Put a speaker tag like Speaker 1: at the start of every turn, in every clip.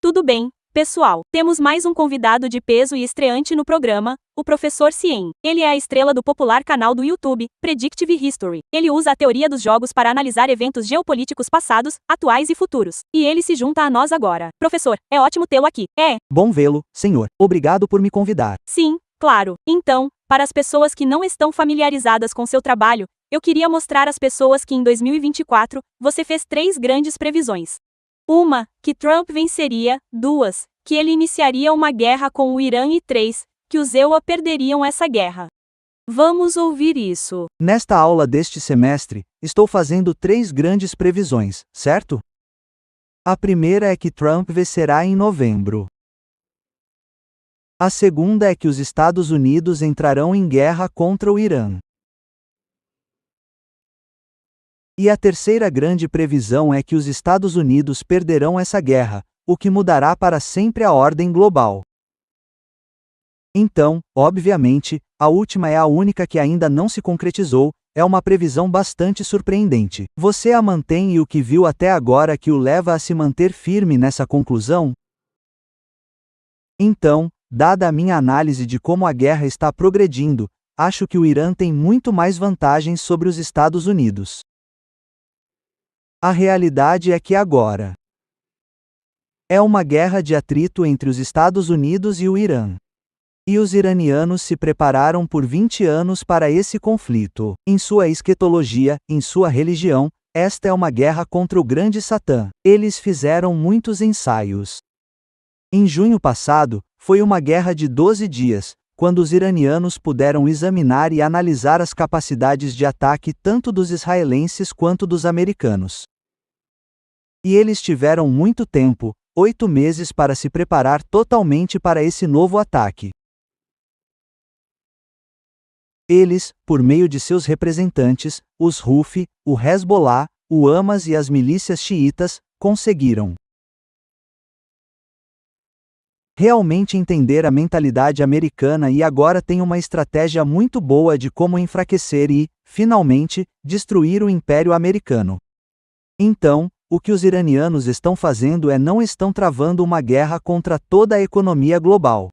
Speaker 1: Tudo bem, pessoal? Temos mais um convidado de peso e estreante no programa, o Professor Cien. Ele é a estrela do popular canal do YouTube, Predictive History. Ele usa a teoria dos jogos para analisar eventos geopolíticos passados, atuais e futuros. E ele se junta a nós agora. Professor, é ótimo tê-lo aqui.
Speaker 2: Bom vê-lo, senhor. Obrigado por me convidar.
Speaker 1: Sim, claro. Então, para as pessoas que não estão familiarizadas com seu trabalho, eu queria mostrar às pessoas que em 2024, você fez 3 grandes previsões. Uma, que Trump venceria; 2, que ele iniciaria uma guerra com o Irã; e 3, que os EUA perderiam essa guerra. Vamos ouvir isso.
Speaker 2: Nesta aula deste semestre, estou fazendo 3 grandes previsões, certo? A primeira é que Trump vencerá em novembro. A segunda é que os Estados Unidos entrarão em guerra contra o Irã. E a terceira grande previsão é que os Estados Unidos perderão essa guerra, o que mudará para sempre a ordem global. Então, obviamente, a última é a única que ainda não se concretizou, é uma previsão bastante surpreendente. Você a mantém e o que viu até agora que o leva a se manter firme nessa conclusão? Então, dada a minha análise de como a guerra está progredindo, acho que o Irã tem muito mais vantagens sobre os Estados Unidos. A realidade é que agora é uma guerra de atrito entre os Estados Unidos e o Irã. E os iranianos se prepararam por 20 anos para esse conflito. Em sua esquetologia, em sua religião, esta é uma guerra contra o grande Satã. Eles fizeram muitos ensaios. Em junho passado, foi uma guerra de 12 dias, quando os iranianos puderam examinar e analisar as capacidades de ataque tanto dos israelenses quanto dos americanos. E eles tiveram muito tempo, 8 meses, para se preparar totalmente para esse novo ataque. Eles, por meio de seus representantes, os Houthi, o Hezbollah, o Hamas e as milícias xiitas, conseguiram realmente entender a mentalidade americana e agora tem uma estratégia muito boa de como enfraquecer e, finalmente, destruir o Império Americano. Então, o que os iranianos estão fazendo é não estão travando uma guerra contra toda a economia global.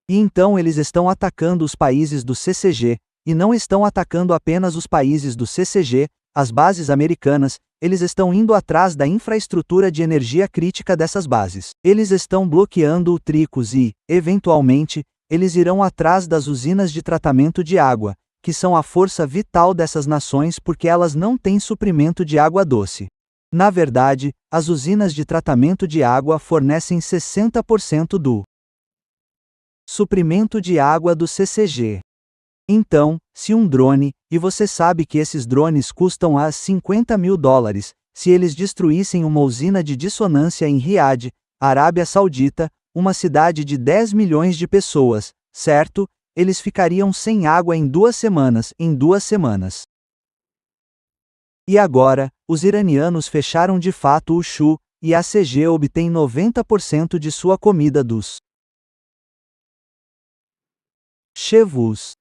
Speaker 2: E então eles estão atacando os países do CCG, e não estão atacando apenas os países do CCG, as bases americanas, eles estão indo atrás da infraestrutura de energia crítica dessas bases. Eles estão bloqueando o Tricos e, eventualmente, eles irão atrás das usinas de tratamento de água, que são a força vital dessas nações porque elas não têm suprimento de água doce. Na verdade, as usinas de tratamento de água fornecem 60% do suprimento de água do CCG. Então, se um drone, e você sabe que esses drones custam $50 mil, se eles destruíssem uma usina de dissonância em Riad, Arábia Saudita, uma cidade de 10 milhões de pessoas, certo? Eles ficariam sem água em 2 semanas, E agora, os iranianos fecharam de fato o Shu, e a CG obtém 90% de sua comida dos Chevus.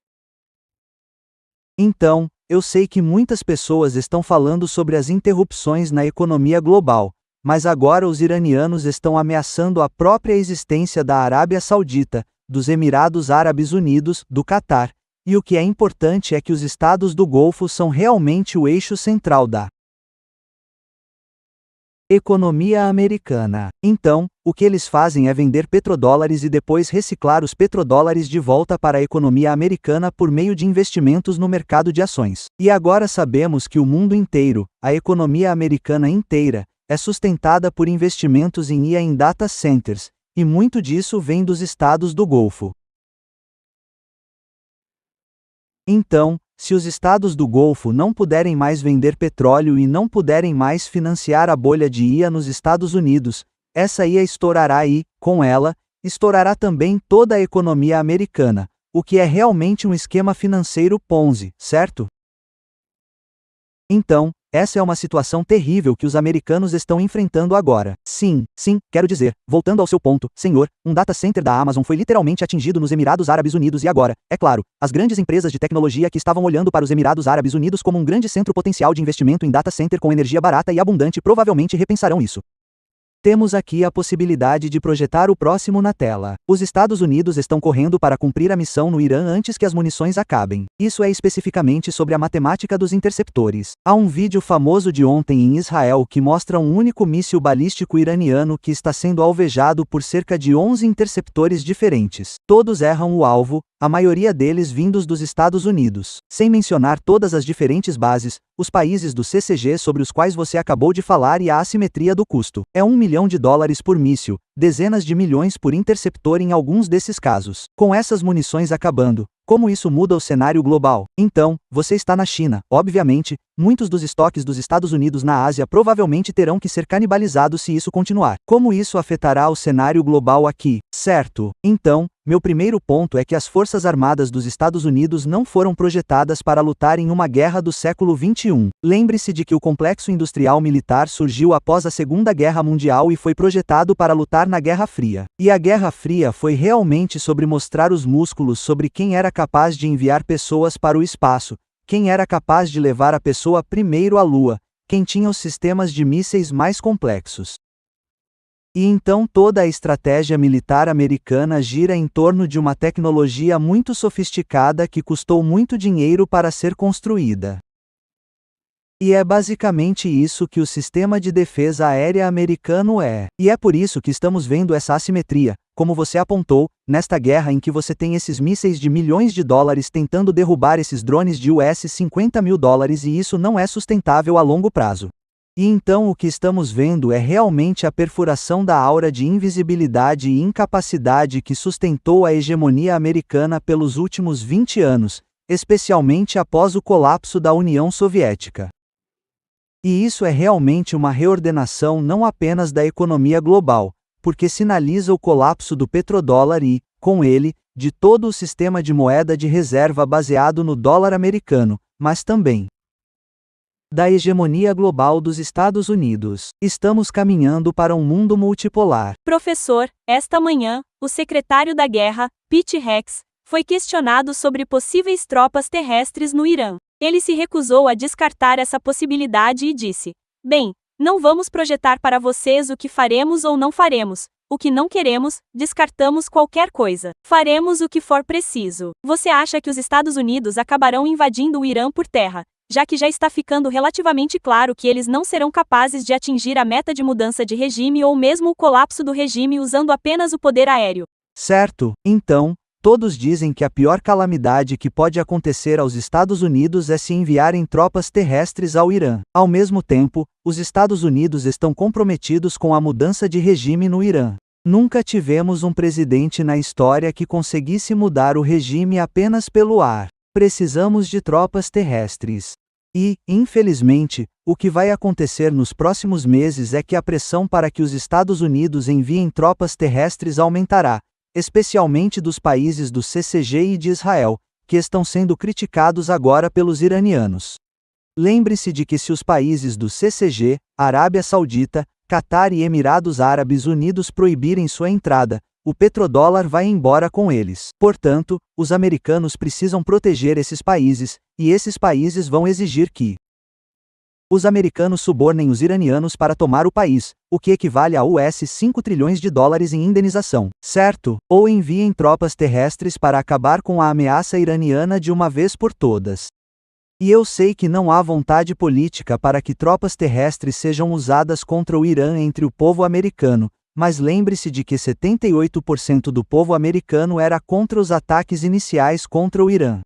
Speaker 2: Então, eu sei que muitas pessoas estão falando sobre as interrupções na economia global, mas agora os iranianos estão ameaçando a própria existência da Arábia Saudita, dos Emirados Árabes Unidos, do Catar, e o que é importante é que os estados do Golfo são realmente o eixo central da economia americana. Então, o que eles fazem é vender petrodólares e depois reciclar os petrodólares de volta para a economia americana por meio de investimentos no mercado de ações. E agora sabemos que o mundo inteiro, a economia americana inteira, é sustentada por investimentos em IA em data centers, e muito disso vem dos estados do Golfo. Então, se os estados do Golfo não puderem mais vender petróleo e não puderem mais financiar a bolha de IA nos Estados Unidos, essa IA estourará e, com ela, estourará também toda a economia americana, o que é realmente um esquema financeiro Ponzi, certo? Então, essa é uma situação terrível que os americanos estão enfrentando agora. Sim, quero dizer, voltando ao seu ponto, senhor, um data center da Amazon foi literalmente atingido nos Emirados Árabes Unidos e agora, é claro, as grandes empresas de tecnologia que estavam olhando para os Emirados Árabes Unidos como um grande centro potencial de investimento em data center com energia barata e abundante provavelmente repensarão isso. Temos aqui a possibilidade de projetar o próximo na tela. Os Estados Unidos estão correndo para cumprir a missão no Irã antes que as munições acabem. Isso é especificamente sobre a matemática dos interceptores. Há um vídeo famoso de ontem em Israel que mostra um único míssil balístico iraniano que está sendo alvejado por cerca de 11 interceptores diferentes. Todos erram o alvo, a maioria deles vindos dos Estados Unidos. Sem mencionar todas as diferentes bases, os países do CCG sobre os quais você acabou de falar e a assimetria do custo. É $1 milhão por míssil, dezenas de milhões por interceptor em alguns desses casos. Com essas munições acabando, como isso muda o cenário global? Então, você está na China. Obviamente, muitos dos estoques dos Estados Unidos na Ásia provavelmente terão que ser canibalizados se isso continuar. Como isso afetará o cenário global aqui? Certo. Então, meu primeiro ponto é que as Forças Armadas dos Estados Unidos não foram projetadas para lutar em uma guerra do século XXI. Lembre-se de que o complexo industrial militar surgiu após a Segunda Guerra Mundial e foi projetado para lutar na Guerra Fria. E a Guerra Fria foi realmente sobre mostrar os músculos sobre quem era capaz de enviar pessoas para o espaço, quem era capaz de levar a pessoa primeiro à Lua, quem tinha os sistemas de mísseis mais complexos. E então toda a estratégia militar americana gira em torno de uma tecnologia muito sofisticada que custou muito dinheiro para ser construída. E é basicamente isso que o sistema de defesa aérea americano é. E é por isso que estamos vendo essa assimetria, como você apontou, nesta guerra em que você tem esses mísseis de milhões de dólares tentando derrubar esses drones de US $50 mil e isso não é sustentável a longo prazo. E então o que estamos vendo é realmente a perfuração da aura de invisibilidade e incapacidade que sustentou a hegemonia americana pelos últimos 20 anos, especialmente após o colapso da União Soviética. E isso é realmente uma reordenação não apenas da economia global, porque sinaliza o colapso do petrodólar e, com ele, de todo o sistema de moeda de reserva baseado no dólar americano, mas também da hegemonia global dos Estados Unidos. Estamos caminhando para um mundo multipolar.
Speaker 1: Professor, esta manhã, o secretário da Guerra, Pete Hex, foi questionado sobre possíveis tropas terrestres no Irã. Ele se recusou a descartar essa possibilidade e disse: "Bem, não vamos projetar para vocês o que faremos ou não faremos. O que não queremos, descartamos qualquer coisa. Faremos o que for preciso." Você acha que os Estados Unidos acabarão invadindo o Irã por terra, já que já está ficando relativamente claro que eles não serão capazes de atingir a meta de mudança de regime ou mesmo o colapso do regime usando apenas o poder aéreo?
Speaker 2: Certo, então, todos dizem que a pior calamidade que pode acontecer aos Estados Unidos é se enviarem tropas terrestres ao Irã. Ao mesmo tempo, os Estados Unidos estão comprometidos com a mudança de regime no Irã. Nunca tivemos um presidente na história que conseguisse mudar o regime apenas pelo ar. Precisamos de tropas terrestres. E, infelizmente, o que vai acontecer nos próximos meses é que a pressão para que os Estados Unidos enviem tropas terrestres aumentará, especialmente dos países do CCG e de Israel, que estão sendo criticados agora pelos iranianos. Lembre-se de que se os países do CCG, Arábia Saudita, Catar e Emirados Árabes Unidos proibirem sua entrada, o petrodólar vai embora com eles. Portanto, os americanos precisam proteger esses países, e esses países vão exigir que os americanos subornem os iranianos para tomar o país, o que equivale a US $5 trilhões em indenização, certo? Ou enviem tropas terrestres para acabar com a ameaça iraniana de uma vez por todas. E eu sei que não há vontade política para que tropas terrestres sejam usadas contra o Irã entre o povo americano, mas lembre-se de que 78% do povo americano era contra os ataques iniciais contra o Irã.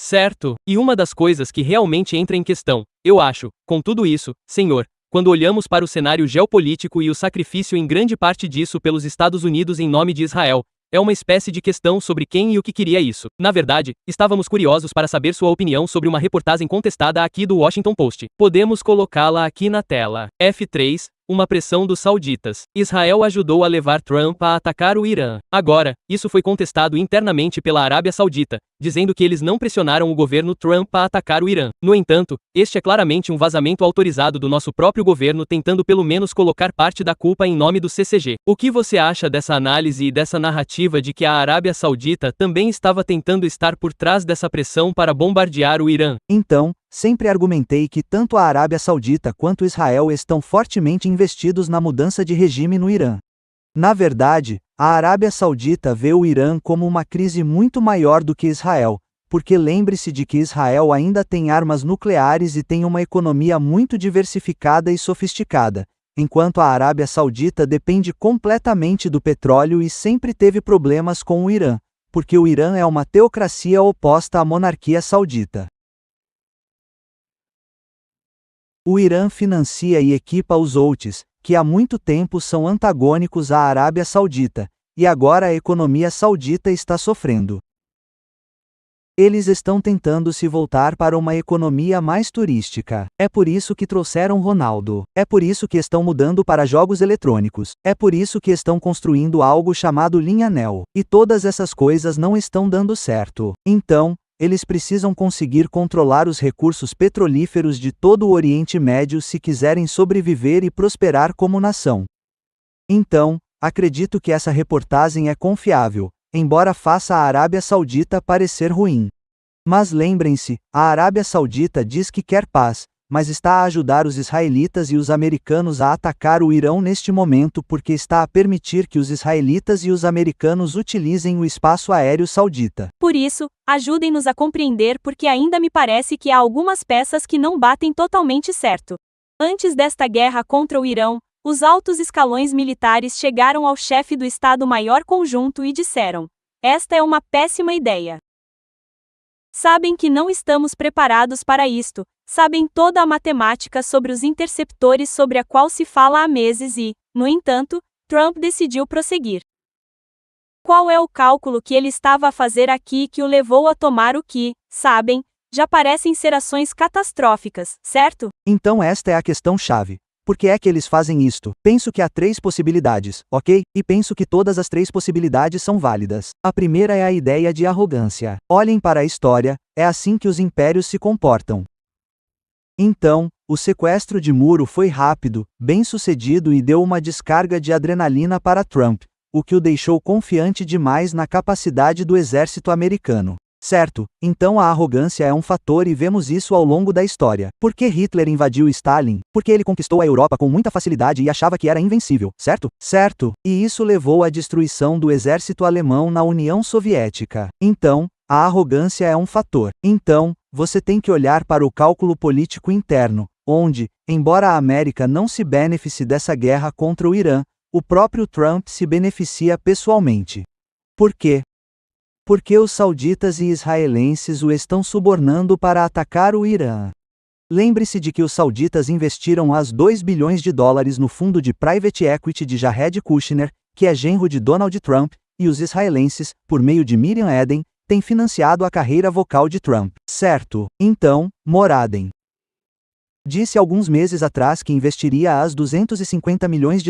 Speaker 3: Certo, e uma das coisas que realmente entra em questão, eu acho, com tudo isso, senhor, quando olhamos para o cenário geopolítico e o sacrifício em grande parte disso pelos Estados Unidos em nome de Israel, é uma espécie de questão sobre quem e o que queria isso. Na verdade, estávamos curiosos para saber sua opinião sobre uma reportagem contestada aqui do Washington Post. Podemos colocá-la aqui na tela. F3. Uma pressão dos sauditas. Israel ajudou a levar Trump a atacar o Irã. Agora, isso foi contestado internamente pela Arábia Saudita, dizendo que eles não pressionaram o governo Trump a atacar o Irã. No entanto, este é claramente um vazamento autorizado do nosso próprio governo tentando pelo menos colocar parte da culpa em nome do CCG. O que você acha dessa análise e dessa narrativa de que a Arábia Saudita também estava tentando estar por trás dessa pressão para bombardear o Irã?
Speaker 2: Então, sempre argumentei que tanto a Arábia Saudita quanto Israel estão fortemente investidos na mudança de regime no Irã. Na verdade, a Arábia Saudita vê o Irã como uma crise muito maior do que Israel, porque lembre-se de que Israel ainda tem armas nucleares e tem uma economia muito diversificada e sofisticada, enquanto a Arábia Saudita depende completamente do petróleo e sempre teve problemas com o Irã, porque o Irã é uma teocracia oposta à monarquia saudita. O Irã financia e equipa os Houthis, que há muito tempo são antagônicos à Arábia Saudita, e agora a economia saudita está sofrendo. Eles estão tentando se voltar para uma economia mais turística. É por isso que trouxeram Ronaldo. É por isso que estão mudando para jogos eletrônicos. É por isso que estão construindo algo chamado linha-anel. E todas essas coisas não estão dando certo. Então, eles precisam conseguir controlar os recursos petrolíferos de todo o Oriente Médio se quiserem sobreviver e prosperar como nação. Então, acredito que essa reportagem é confiável, embora faça a Arábia Saudita parecer ruim. Mas lembrem-se, a Arábia Saudita diz que quer paz, mas está a ajudar os israelitas e os americanos a atacar o Irã neste momento porque está a permitir que os israelitas e os americanos utilizem o espaço aéreo saudita.
Speaker 1: Por isso, ajudem-nos a compreender porque ainda me parece que há algumas peças que não batem totalmente certo. Antes desta guerra contra o Irã, os altos escalões militares chegaram ao chefe do Estado-Maior Conjunto e disseram: esta é uma péssima ideia. Sabem que não estamos preparados para isto, sabem toda a matemática sobre os interceptores sobre a qual se fala há meses e, no entanto, Trump decidiu prosseguir. Qual é o cálculo que ele estava a fazer aqui que o levou a tomar o que, sabem, já parecem ser ações catastróficas, certo?
Speaker 2: Então esta é a questão-chave. Por que é que eles fazem isto? Penso que há 3 possibilidades, ok? E penso que todas as 3 possibilidades são válidas. A primeira é a ideia de arrogância. Olhem para a história, é assim que os impérios se comportam. Então, o sequestro de Muro foi rápido, bem-sucedido e deu uma descarga de adrenalina para Trump, o que o deixou confiante demais na capacidade do exército americano. Certo, então a arrogância é um fator e vemos isso ao longo da história. Por que Hitler invadiu Stalin? Porque ele conquistou a Europa com muita facilidade e achava que era invencível, certo? Certo, e isso levou à destruição do exército alemão na União Soviética. Então, a arrogância é um fator. Então, você tem que olhar para o cálculo político interno, onde, embora a América não se beneficie dessa guerra contra o Irã, o próprio Trump se beneficia pessoalmente. Por quê? Porque os sauditas e israelenses o estão subornando para atacar o Irã. Lembre-se de que os sauditas investiram as $2 bilhões no fundo de private equity de Jared Kushner, que é genro de Donald Trump, e os israelenses, por meio de Miriam Eden, têm financiado a carreira vocal de Trump. Certo, então, Moradem disse alguns meses atrás que investiria as $250 milhões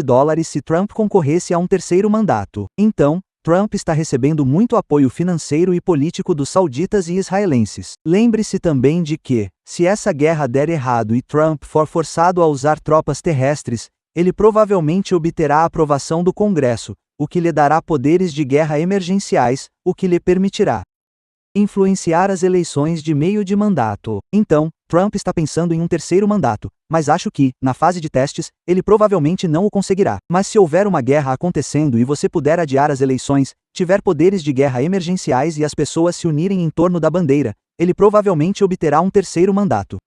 Speaker 2: se Trump concorresse a um terceiro mandato. Então, Trump está recebendo muito apoio financeiro e político dos sauditas e israelenses. Lembre-se também de que, se essa guerra der errado e Trump for forçado a usar tropas terrestres, ele provavelmente obterá a aprovação do Congresso, o que lhe dará poderes de guerra emergenciais, o que lhe permitirá influenciar as eleições de meio de mandato. Então, Trump está pensando em um terceiro mandato, mas acho que, na fase de testes, ele provavelmente não o conseguirá. Mas se houver uma guerra acontecendo e você puder adiar as eleições, tiver poderes de guerra emergenciais e as pessoas se unirem em torno da bandeira, ele provavelmente obterá um terceiro mandato.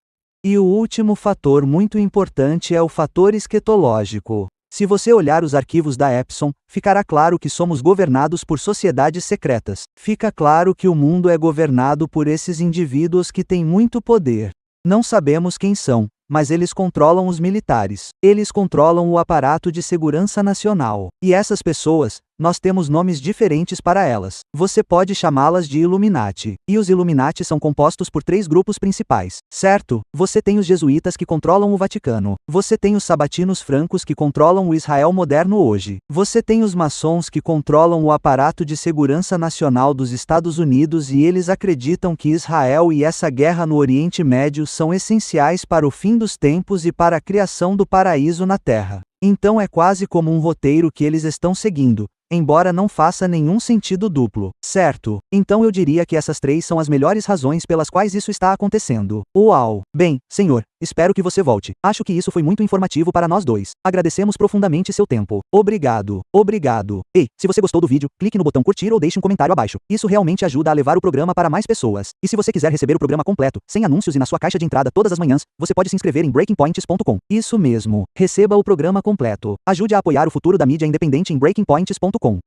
Speaker 2: E o último fator muito importante é o fator esquetológico. Se você olhar os arquivos da Epson, ficará claro que somos governados por sociedades secretas. Fica claro que o mundo é governado por esses indivíduos que têm muito poder. Não sabemos quem são, mas eles controlam os militares. Eles controlam o aparato de segurança nacional. E essas pessoas, nós temos nomes diferentes para elas. Você pode chamá-las de Illuminati. E os Illuminati são compostos por 3 grupos principais, certo? Você tem os jesuítas que controlam o Vaticano. Você tem os sabatinos francos que controlam o Israel moderno hoje. Você tem os maçons que controlam o aparato de segurança nacional dos Estados Unidos e eles acreditam que Israel e essa guerra no Oriente Médio são essenciais para o fim dos tempos e para a criação do paraíso na Terra. Então é quase como um roteiro que eles estão seguindo, embora não faça nenhum sentido duplo. Certo, então eu diria que essas 3 são as melhores razões pelas quais isso está acontecendo. Uau! Bem, senhor, espero que você volte. Acho que isso foi muito informativo para nós dois. Agradecemos profundamente seu tempo. Obrigado. Obrigado. Ei, se você gostou do vídeo, clique no botão curtir ou deixe um comentário abaixo. Isso realmente ajuda a levar o programa para mais pessoas. E se você quiser receber o programa completo, sem anúncios e na sua caixa de entrada todas as manhãs, você pode se inscrever em breakingpoints.com. Isso mesmo. Receba o programa completo. Ajude a apoiar o futuro da mídia independente em breakingpoints.com.